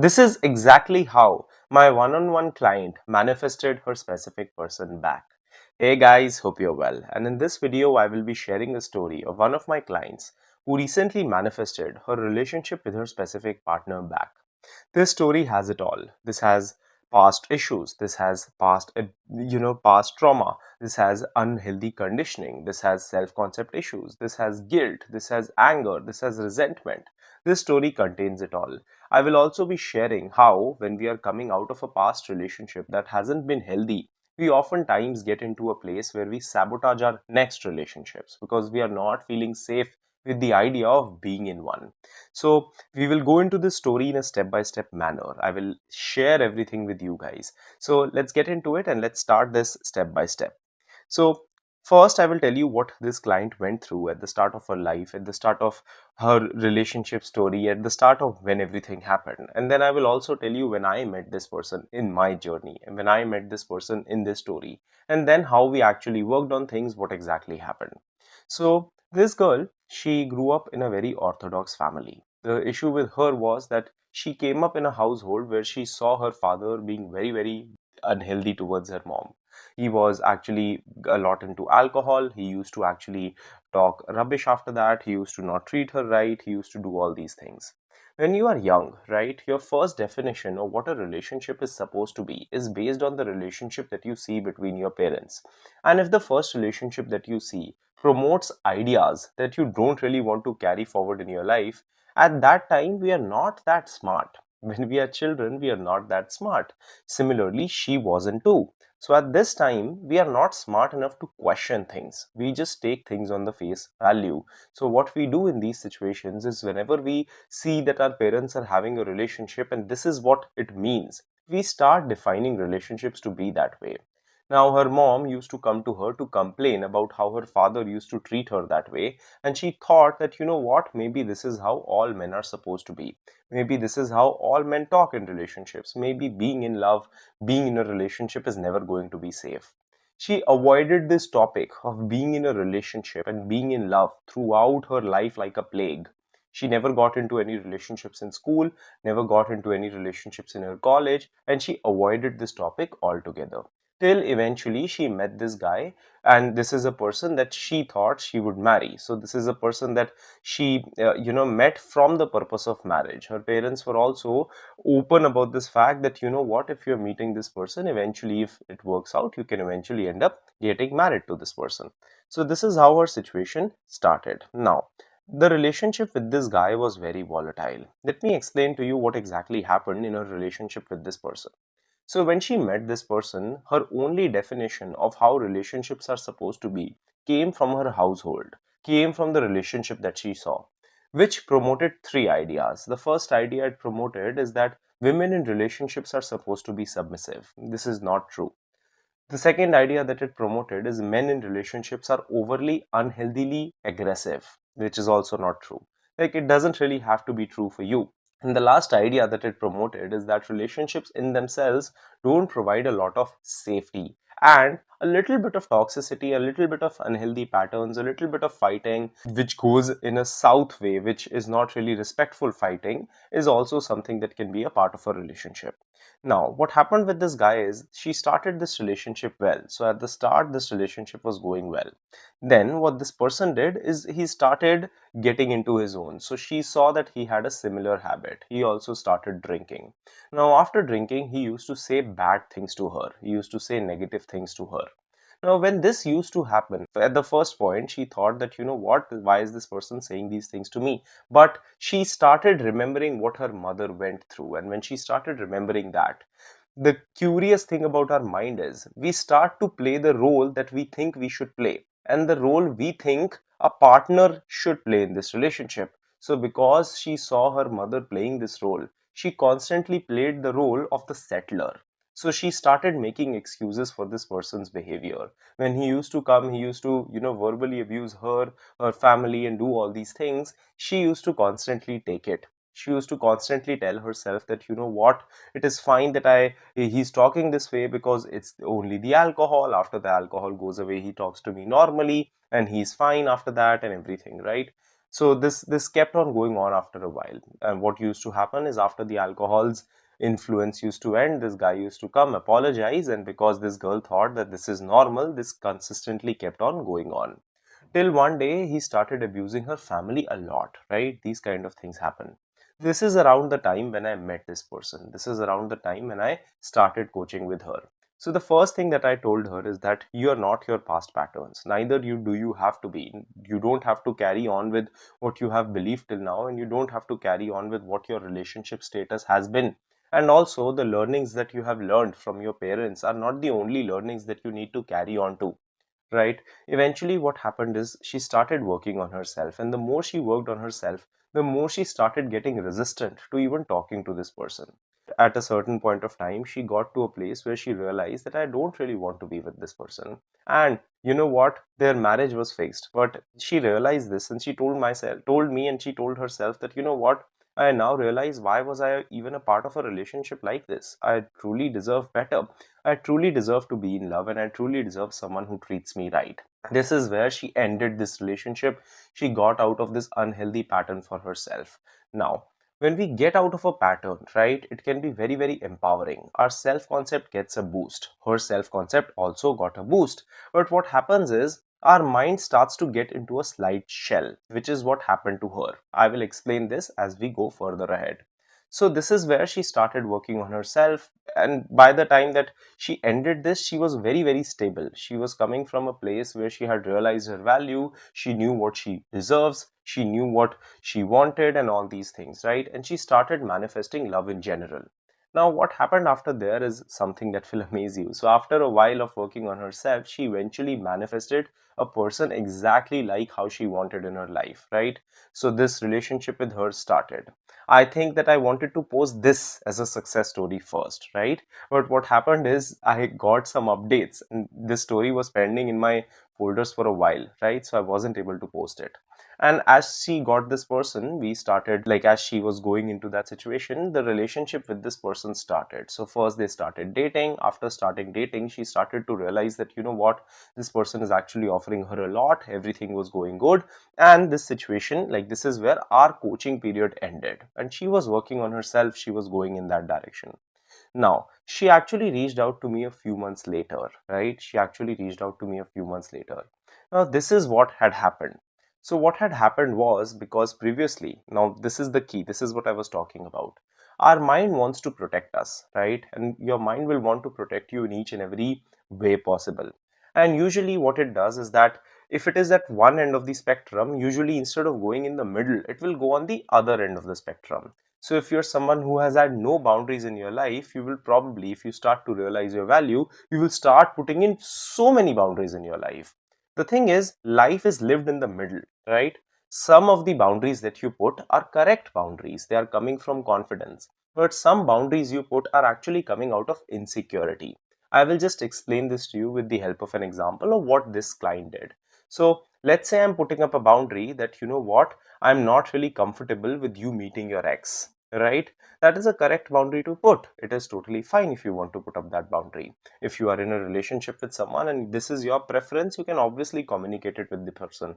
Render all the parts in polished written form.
This is exactly how my one-on-one client manifested her specific person back. Hey guys, hope you're well. And in this video, I will be sharing a story of one of my clients who recently manifested her relationship with her specific partner back. This story has it all. This has past issues. This has past trauma. This has unhealthy conditioning. This has self-concept issues. This has guilt. This has anger. This has resentment. This story contains it all. I will also be sharing how, when we are coming out of a past relationship that hasn't been healthy, we oftentimes get into a place where we sabotage our next relationships because we are not feeling safe with the idea of being in one. So, we will go into this story in a step by step manner. I will share everything with you guys. So, let's get into it and let's start this step by step. So, first, I will tell you what this client went through at the start of her life, at the start of her relationship story, at the start of when everything happened. And then I will also tell you when I met this person in my journey and when I met this person in this story, and then how we actually worked on things, what exactly happened. So, this girl, she grew up in a very orthodox family. The issue with her was that she came up in a household where she saw her father being very, very unhealthy towards her mom. He was actually a lot into alcohol. He used to actually talk rubbish after that. He used to not treat her right. He used to do all these things. When you are young, right, your first definition of what a relationship is supposed to be is based on the relationship that you see between your parents. And if the first relationship that you see promotes ideas that you don't really want to carry forward in your life, at that time we are not that smart. When we are children, we are not that smart. Similarly, she wasn't too. So at this time, we are not smart enough to question things. We just take things on the face value. So what we do in these situations is whenever we see that our parents are having a relationship and this is what it means, we start defining relationships to be that way. Now, her mom used to come to her to complain about how her father used to treat her that way, and she thought that, you know what, maybe this is how all men are supposed to be. Maybe this is how all men talk in relationships. Maybe being in love, being in a relationship is never going to be safe. She avoided this topic of being in a relationship and being in love throughout her life like a plague. She never got into any relationships in school, never got into any relationships in her college, and she avoided this topic altogether. Till eventually she met this guy, and this is a person that she thought she would marry. So this is a person that she met from the purpose of marriage. Her parents were also open about this fact that, you know what, if you're meeting this person, eventually if it works out, you can eventually end up getting married to this person. So this is how her situation started. Now, the relationship with this guy was very volatile. Let me explain to you what exactly happened in her relationship with this person. So when she met this person, her only definition of how relationships are supposed to be came from her household, came from the relationship that she saw, which promoted three ideas. The first idea it promoted is that women in relationships are supposed to be submissive. This is not true. The second idea that it promoted is men in relationships are overly unhealthily aggressive, which is also not true. Like, it doesn't really have to be true for you. And the last idea that it promoted is that relationships in themselves don't provide a lot of safety, and a little bit of toxicity, a little bit of unhealthy patterns, a little bit of fighting, which goes in a south way, which is not really respectful fighting, is also something that can be a part of a relationship. Now, what happened with this guy is she started this relationship well. So at the start, this relationship was going well. Then what this person did is he started getting into his own. So she saw that he had a similar habit. He also started drinking. Now, after drinking, he used to say bad things to her. He used to say negative things to her. Now, when this used to happen, at the first point, she thought that, you know what, why is this person saying these things to me? But she started remembering what her mother went through. And when she started remembering that, the curious thing about our mind is we start to play the role that we think we should play and the role we think a partner should play in this relationship. So, because she saw her mother playing this role, she constantly played the role of the settler. So she started making excuses for this person's behavior. When he used to come, he used to, verbally abuse her, her family, and do all these things. She used to constantly take it. She used to constantly tell herself that, you know what, it is fine that he's talking this way because it's only the alcohol. After the alcohol goes away, he talks to me normally and he's fine after that and everything, right? So this kept on going on after a while. And what used to happen is, after the alcohol's influence used to end, this guy used to come apologize, and because this girl thought that this is normal, this consistently kept on going on. Till one day he started abusing her family a lot, right? These kind of things happen. This is around the time when I met this person. This is around the time when I started coaching with her. So the first thing that I told her is that you are not your past patterns. Neither do you have to be. You don't have to carry on with what you have believed till now, and you don't have to carry on with what your relationship status has been. And also, the learnings that you have learned from your parents are not the only learnings that you need to carry on to, right? Eventually what happened is, she started working on herself, and the more she worked on herself, the more she started getting resistant to even talking to this person. At a certain point of time, she got to a place where she realized that I don't really want to be with this person. And you know what, their marriage was fixed, but she realized this, and she told me, and she told herself that, you know what, I now realize, why was I even a part of a relationship like this? I truly deserve better. I truly deserve to be in love, and I truly deserve someone who treats me right. This is where she ended this relationship. She got out of this unhealthy pattern for herself. Now, when we get out of a pattern, right, it can be very, very empowering. Our self concept gets a boost. Her self concept also got a boost. But what happens is, our mind starts to get into a slight shell, which is what happened to her. I will explain this as we go further ahead. So this is where she started working on herself, and by the time that she ended this, she was very, very stable. She was coming from a place where she had realized her value, she knew what she deserves, she knew what she wanted, and all these things, right? And she started manifesting love in general. Now what happened after there is something that will amaze you. So after a while of working on herself, she eventually manifested a person exactly like how she wanted in her life, right? So this relationship with her started. I think that I wanted to post this as a success story first, right? But what happened is, I got some updates, and this story was pending in my folders for a while, right? So I wasn't able to post it. And as she got this person, we started, like, as she was going into that situation, the relationship with this person started. So first they started dating. After starting dating, she started to realize that, you know what, this person is actually offering her a lot. Everything was going good. And this situation, like, this is where our coaching period ended, and she was working on herself. She was going in that direction. Now, she actually reached out to me a few months later, right? She actually reached out to me a few months later. Now, this is what had happened. So, what had happened was, because previously, now this is the key, this is what I was talking about. Our mind wants to protect us, right? And your mind will want to protect you in each and every way possible. And usually, what it does is that, if it is at one end of the spectrum, usually instead of going in the middle, it will go on the other end of the spectrum. So if you're someone who has had no boundaries in your life, you will probably, if you start to realize your value, you will start putting in so many boundaries in your life. The thing is, life is lived in the middle, right? Some of the boundaries that you put are correct boundaries. They are coming from confidence. But some boundaries you put are actually coming out of insecurity. I will just explain this to you with the help of an example of what this client did. So let's say I'm putting up a boundary that, you know what, I'm not really comfortable with you meeting your ex, right? That is a correct boundary to put. It is totally fine if you want to put up that boundary. If you are in a relationship with someone and this is your preference, you can obviously communicate it with the person.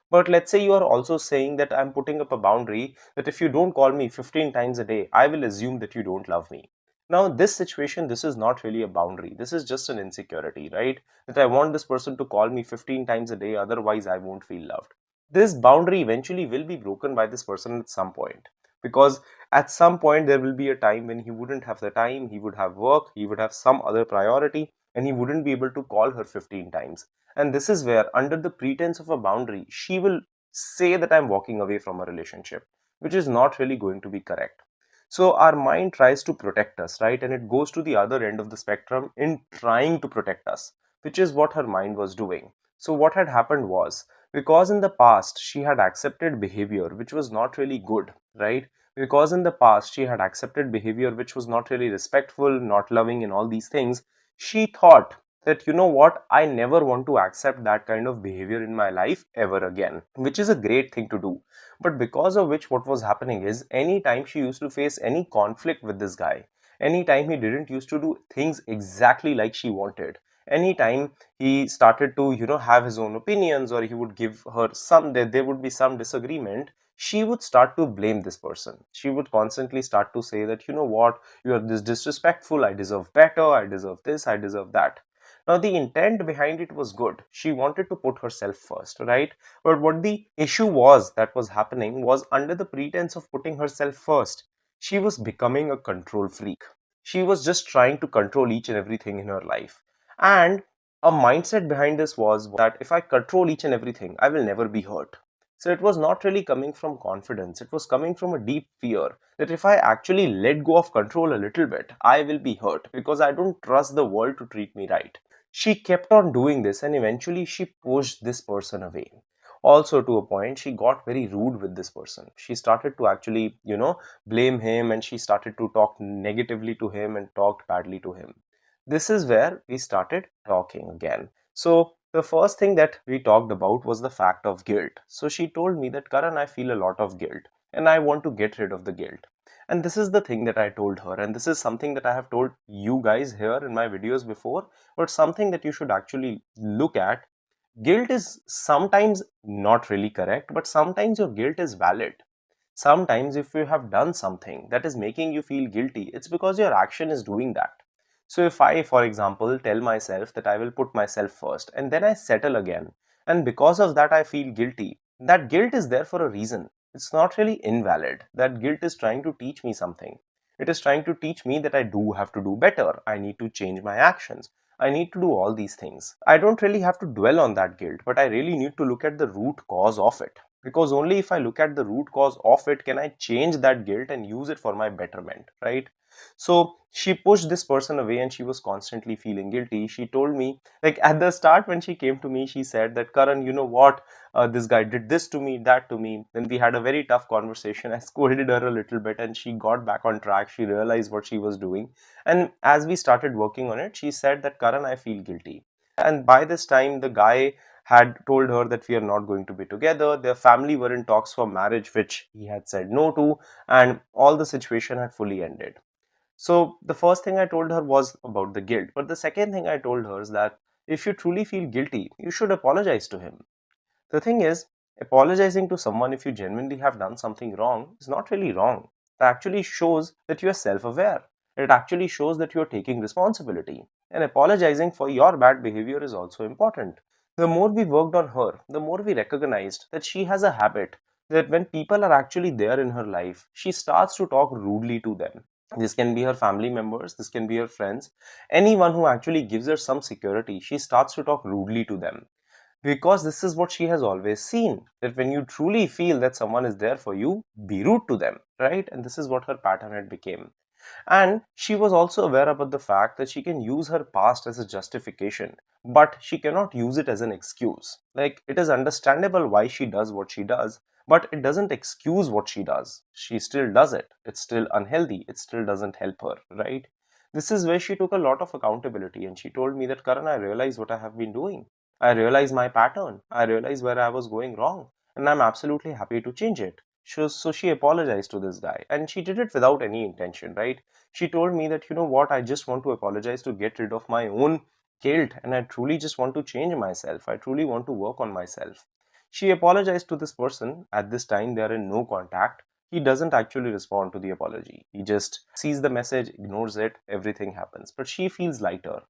But let's say you are also saying that I'm putting up a boundary that if you don't call me 15 times a day, I will assume that you don't love me. Now, this situation, this is not really a boundary. This is just an insecurity, right? That I want this person to call me 15 times a day, otherwise I won't feel loved. This boundary eventually will be broken by this person at some point, because at some point there will be a time when he wouldn't have the time, he would have work, he would have some other priority, and he wouldn't be able to call her 15 times. And this is where, under the pretense of a boundary, she will say that I'm walking away from a relationship, which is not really going to be correct. So our mind tries to protect us, right? And it goes to the other end of the spectrum in trying to protect us, which is what her mind was doing. So what had happened was, because in the past she had accepted behavior which was not really good, right? Because in the past she had accepted behavior which was not really respectful, not loving, and all these things, she thought that, you know what, I never want to accept that kind of behavior in my life ever again, which is a great thing to do. But because of which, what was happening is, anytime she used to face any conflict with this guy, anytime he didn't used to do things exactly like she wanted, Anytime he started to, have his own opinions, or he would give her there would be some disagreement, she would start to blame this person. She would constantly start to say that, what, you are this disrespectful, I deserve better, I deserve this, I deserve that. Now, the intent behind it was good. She wanted to put herself first, right? But what the issue was that was happening was, under the pretense of putting herself first, she was becoming a control freak. She was just trying to control each and everything in her life. And a mindset behind this was that if I control each and everything, I will never be hurt. So it was not really coming from confidence. It was coming from a deep fear that if I actually let go of control a little bit, I will be hurt because I don't trust the world to treat me right. She kept on doing this, and eventually she pushed this person away. Also, to a point, she got very rude with this person. She started to actually, blame him, and she started to talk negatively to him and talked badly to him. This is where we started talking again. So, the first thing that we talked about was the fact of guilt. So, she told me that, Karan, I feel a lot of guilt and I want to get rid of the guilt. And this is the thing that I told her, and this is something that I have told you guys here in my videos before, but something that you should actually look at. Guilt is sometimes not really correct, but sometimes your guilt is valid. Sometimes, if you have done something that is making you feel guilty, it's because your action is doing that. So, if I, for example, tell myself that I will put myself first and then I settle again, and because of that I feel guilty, that guilt is there for a reason. It's not really invalid. That guilt is trying to teach me something. It is trying to teach me that I do have to do better. I need to change my actions. I need to do all these things. I don't really have to dwell on that guilt, but I really need to look at the root cause of it. Because only if I look at the root cause of it can I change that guilt and use it for my betterment, right? So she pushed this person away and she was constantly feeling guilty. She told me, like at the start when she came to me, she said that, Karan, you know what? This guy did this to me, that to me. Then we had a very tough conversation. I scolded her a little bit and she got back on track. She realized what she was doing. And as we started working on it, she said that, Karan, I feel guilty. And by this time, the guy had told her that we are not going to be together. Their family were in talks for marriage, which he had said no to, and all the situation had fully ended. So the first thing I told her was about the guilt. But the second thing I told her is that if you truly feel guilty, you should apologize to him. The thing is, apologizing to someone if you genuinely have done something wrong is not really wrong. It actually shows that you are self aware. It actually shows that you are taking responsibility. And apologizing for your bad behavior is also important. The more we worked on her, the more we recognized that she has a habit that when people are actually there in her life, she starts to talk rudely to them. This can be her family members, this can be her friends, anyone who actually gives her some security. She starts to talk rudely to them because this is what she has always seen, that when you truly feel that someone is there for you, be rude to them, right? And this is what her pattern had became. And she was also aware about the fact that she can use her past as a justification, but she cannot use it as an excuse. Like, it is understandable why she does what she does, but it doesn't excuse what she does. She still does it. It's still unhealthy. It still doesn't help her, right? This is where she took a lot of accountability and she told me that, Karan, I realize what I have been doing. I realize my pattern. I realize where I was going wrong. And I'm absolutely happy to change it. So she apologized to this guy and she did it without any intention, right? She told me that, you know what, I just want to apologize to get rid of my own guilt and I truly just want to change myself. I truly want to work on myself. She apologized to this person. At this time, they are in no contact. He doesn't actually respond to the apology. He just sees the message, ignores it, everything happens. But she feels lighter.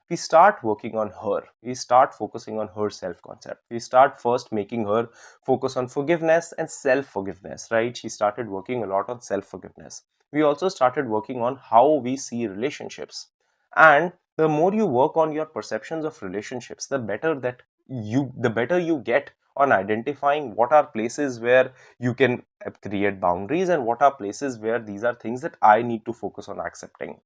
We start working on her. We start focusing on her self concept. We start first making her focus on forgiveness and self forgiveness, right? She started working a lot on self forgiveness. We also started working on how we see relationships. And the more you work on your perceptions of relationships, the better you get on identifying what are places where you can create boundaries and what are places where these are things that I need to focus on accepting.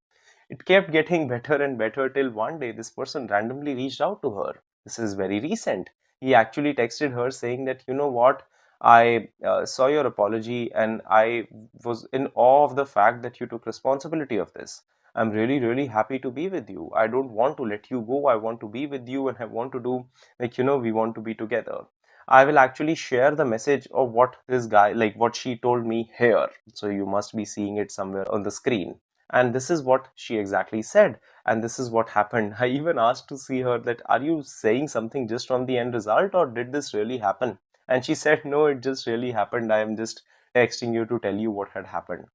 It kept getting better and better till one day this person randomly reached out to her. This is very recent. He actually texted her saying that, you know what, I saw your apology and I was in awe of the fact that you took responsibility of this. I'm really, really happy to be with you. I don't want to let you go. I want to be with you and I want to do, like, we want to be together. I will actually share the message of what this guy, like what she told me here. So you must be seeing it somewhere on the screen. And this is what she exactly said. And this is what happened. I even asked to see her that, are you saying something just from the end result, or did this really happen? And she said, no, it just really happened. I am just texting you to tell you what had happened.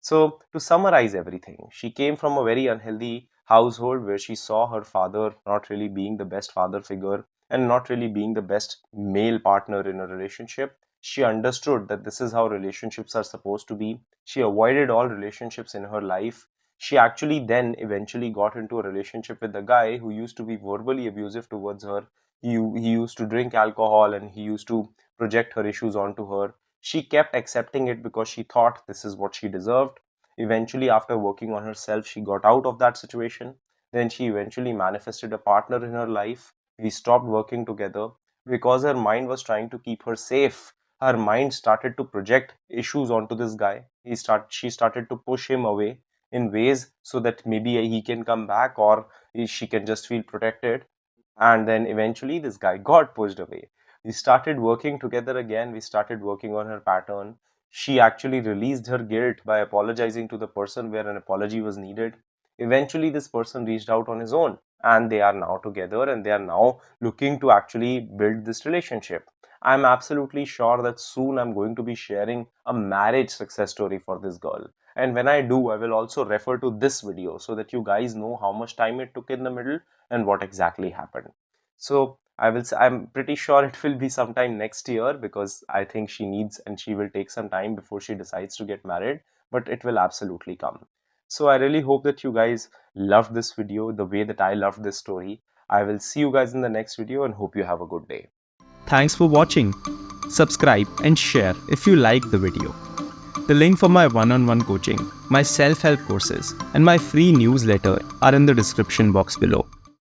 So, to summarize everything, she came from a very unhealthy household where she saw her father not really being the best father figure and not really being the best male partner in a relationship. She understood that this is how relationships are supposed to be. She avoided all relationships in her life. She actually then eventually got into a relationship with a guy who used to be verbally abusive towards her. He used to drink alcohol and he used to project her issues onto her. She kept accepting it because she thought this is what she deserved. Eventually, after working on herself, she got out of that situation. Then she eventually manifested a partner in her life. We stopped working together because her mind was trying to keep her safe. Her mind started to project issues onto this guy. She started to push him away in ways so that maybe he can come back, or she can just feel protected. And then eventually this guy got pushed away. We started working together again. We started working on her pattern. She actually released her guilt by apologizing to the person where an apology was needed. Eventually this person reached out on his own, and they are now together, and they are now looking to actually build this relationship. I'm absolutely sure that soon I'm going to be sharing a marriage success story for this girl. And when I do, I will also refer to this video so that you guys know how much time it took in the middle and what exactly happened. So I'm pretty sure it will be sometime next year, because I think she needs and she will take some time before she decides to get married, but it will absolutely come. So I really hope that you guys loved this video the way that I loved this story. I will see you guys in the next video and hope you have a good day. Thanks for watching. Subscribe and share if you like the video. The link for my one-on-one coaching, my self-help courses, and my free newsletter are in the description box below.